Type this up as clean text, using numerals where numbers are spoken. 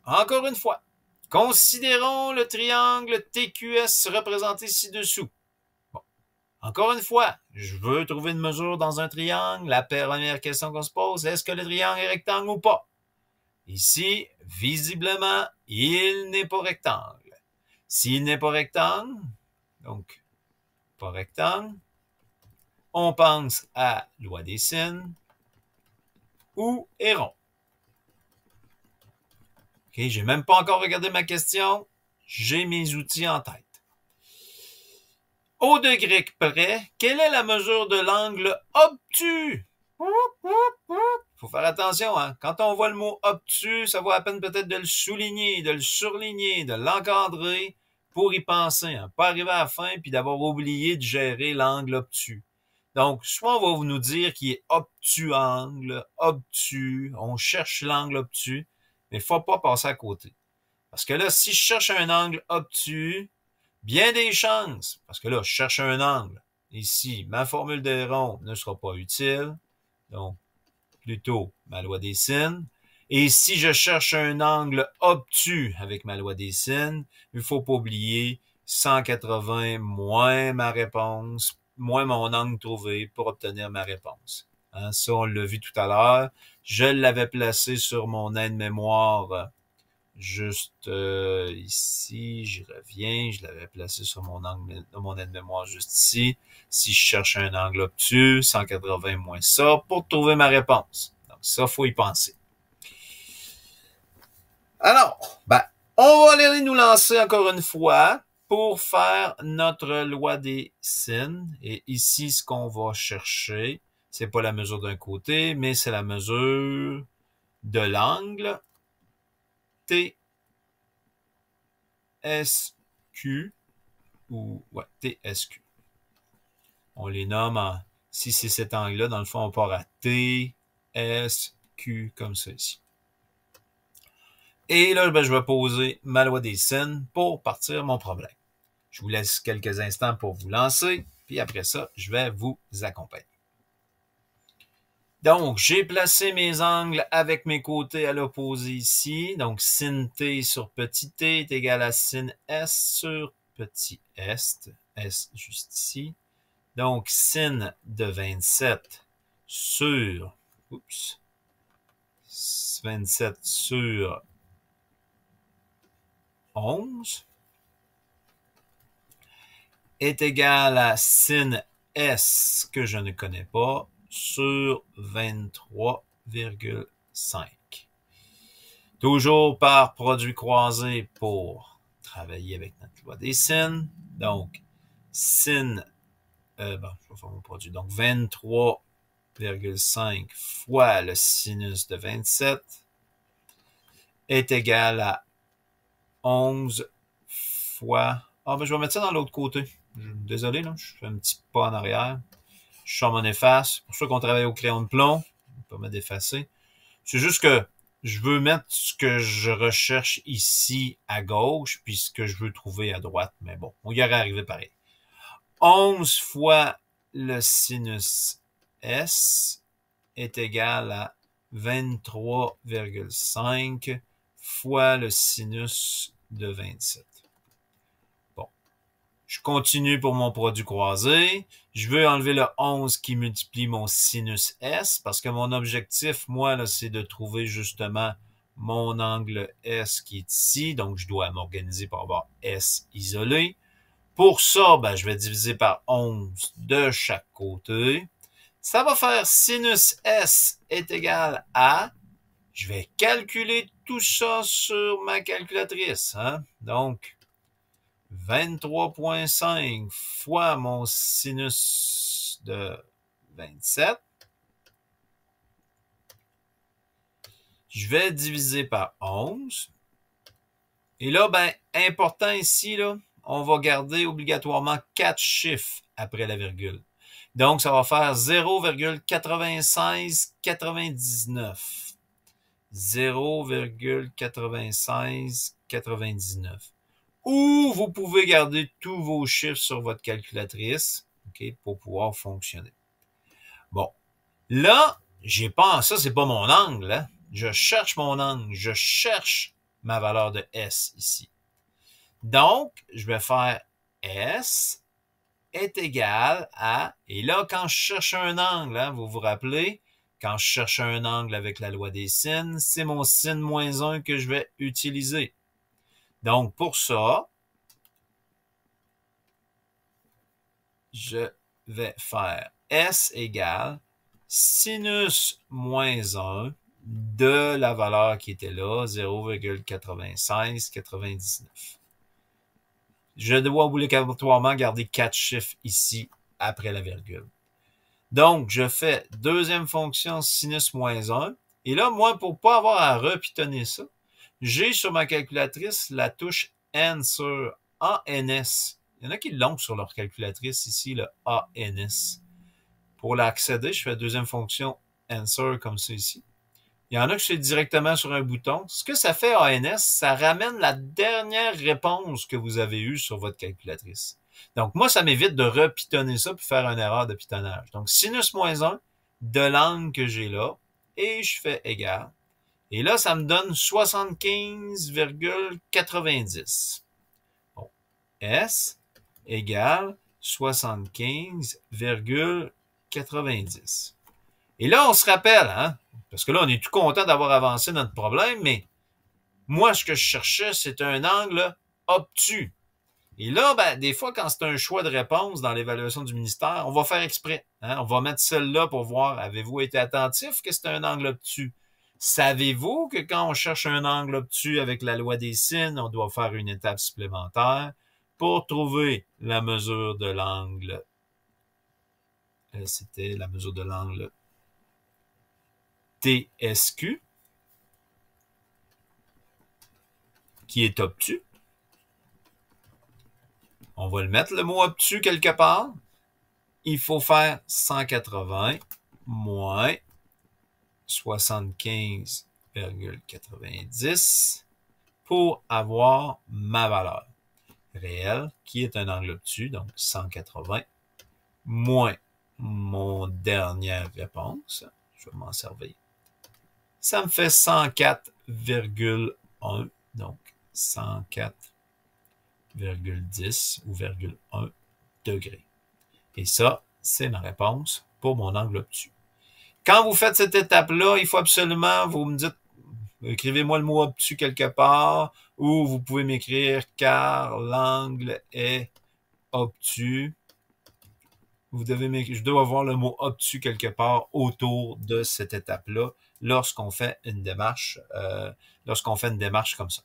encore une fois, considérons le triangle TQS représenté ci-dessous. Bon. Encore une fois, je veux trouver une mesure dans un triangle. La première question qu'on se pose, est-ce que le triangle est rectangle ou pas? Ici, visiblement, il n'est pas rectangle. S'il n'est pas rectangle, donc pas rectangle, on pense à loi des sines ou est rond. OK, j'ai même pas encore regardé ma question. J'ai mes outils en tête. Au degré près, quelle est la mesure de l'angle obtus? Faut faire attention, hein. Quand on voit le mot obtus, ça vaut à peine peut-être de le souligner, de le surligner, de l'encadrer pour y penser, hein. Pas arriver à la fin puis d'avoir oublié de gérer l'angle obtus. Donc, soit on va nous dire qu'il est obtus-angle, obtus, on cherche l'angle obtus, mais il faut pas passer à côté. Parce que là, si je cherche un angle obtus, bien des chances, parce que là, je cherche un angle. Ici, ma formule des ronds ne sera pas utile. Donc, plutôt ma loi des sines. Et si je cherche un angle obtus avec ma loi des sines, il ne faut pas oublier 180 moins ma réponse, moins mon angle trouvé pour obtenir ma réponse. Hein, ça, on l'a vu tout à l'heure. Je l'avais placé sur mon aide-mémoire juste ici. Je reviens. Je l'avais placé sur mon angle, mon aide-mémoire juste ici. Si je cherche un angle obtus, 180 moins ça pour trouver ma réponse. Donc ça, faut y penser. Alors, on va aller nous lancer encore une fois pour faire notre loi des sines. Et ici, ce qu'on va chercher, c'est pas la mesure d'un côté, mais c'est la mesure de l'angle TSQ ou TSQ. On les nomme en, si c'est cet angle-là, dans le fond, on part à T, S, Q, comme ça ici. Et là, je vais poser ma loi des sines pour partir mon problème. Je vous laisse quelques instants pour vous lancer, puis après ça, je vais vous accompagner. Donc, j'ai placé mes angles avec mes côtés à l'opposé ici. Donc, sin t sur petit t est égal à sin s sur petit s. S juste ici. Donc, sin de 27 sur 27 sur 11 est égal à sin S que je ne connais pas sur 23,5. Toujours par produit croisé pour travailler avec notre loi des sines. Donc, sin, je vais faire mon produit. Donc, 23,5 fois le sinus de 27 est égal à 11 fois... je vais mettre ça dans l'autre côté. Désolé, là, je fais un petit pas en arrière. Je sors mon efface. C'est pour ça qu'on travaille au crayon de plomb. On peut mettre d'effacer. C'est juste que je veux mettre ce que je recherche ici à gauche, puis ce que je veux trouver à droite. Mais bon, on y aurait arrivé pareil. 11 fois le sinus S est égal à 23,5 fois le sinus de 27. Bon. Je continue pour mon produit croisé. Je veux enlever le 11 qui multiplie mon sinus S parce que mon objectif, moi, là, c'est de trouver justement mon angle S qui est ici. Donc, je dois m'organiser pour avoir S isolé. Pour ça, je vais diviser par 11 de chaque côté. Ça va faire sinus S est égal à... Je vais calculer tout ça sur ma calculatrice. Hein? Donc, 23,5 fois mon sinus de 27. Je vais diviser par 11. Et là, important ici, là, on va garder obligatoirement 4 chiffres après la virgule. Donc, ça va faire 0,9699. 0,9699. Ou vous pouvez garder tous vos chiffres sur votre calculatrice, pour pouvoir fonctionner. Bon. Là, j'ai pas, ça c'est pas mon angle, hein. Je cherche mon angle. Je cherche ma valeur de S ici. Donc, je vais faire S est égal à, et là, quand je cherche un angle, hein, vous vous rappelez, quand je cherche un angle avec la loi des sines, c'est mon sin moins 1 que je vais utiliser. Donc, pour ça, je vais faire S égale sinus moins 1 de la valeur qui était là, 0,9699. Je dois obligatoirement garder 4 chiffres ici après la virgule. Donc, je fais deuxième fonction sinus moins 1. Et là, moi, pour ne pas avoir à repitonner ça, j'ai sur ma calculatrice la touche Answer, ANS. Il y en a qui l'ont sur leur calculatrice ici, le ANS. Pour l'accéder, je fais deuxième fonction Answer comme ça ici. Il y en a que c'est directement sur un bouton. Ce que ça fait ANS, ça ramène la dernière réponse que vous avez eue sur votre calculatrice. Donc, moi, ça m'évite de repitonner ça puis faire une erreur de pitonnage. Donc, sinus moins 1 de l'angle que j'ai là, et je fais égal. Et là, ça me donne 75,90. Bon. S égale 75,90. Et là, on se rappelle, hein, parce que là, on est tout content d'avoir avancé notre problème, mais moi, ce que je cherchais, c'est un angle obtus. Et là, ben, des fois, quand c'est un choix de réponse dans l'évaluation du ministère, on va faire exprès. Hein? On va mettre celle-là pour voir, avez-vous été attentif que c'est un angle obtus? Savez-vous que quand on cherche un angle obtus avec la loi des sines, on doit faire une étape supplémentaire pour trouver la mesure de l'angle? C'était la mesure de l'angle TSQ, qui est obtus. On va le mettre, le mot obtus, quelque part. Il faut faire 180 moins 75,90 pour avoir ma valeur réelle, qui est un angle obtus, donc 180, moins mon dernière réponse. Je vais m'en servir. Ça me fait 104,1, donc 104,10 ou 1 degré. Et ça, c'est ma réponse pour mon angle obtus. Quand vous faites cette étape-là, il faut absolument, vous me dites, écrivez-moi le mot obtus quelque part, ou vous pouvez m'écrire car l'angle est obtus. Vous devez m'écrire, je dois avoir le mot obtus quelque part autour de cette étape-là lorsqu'on fait une démarche comme ça.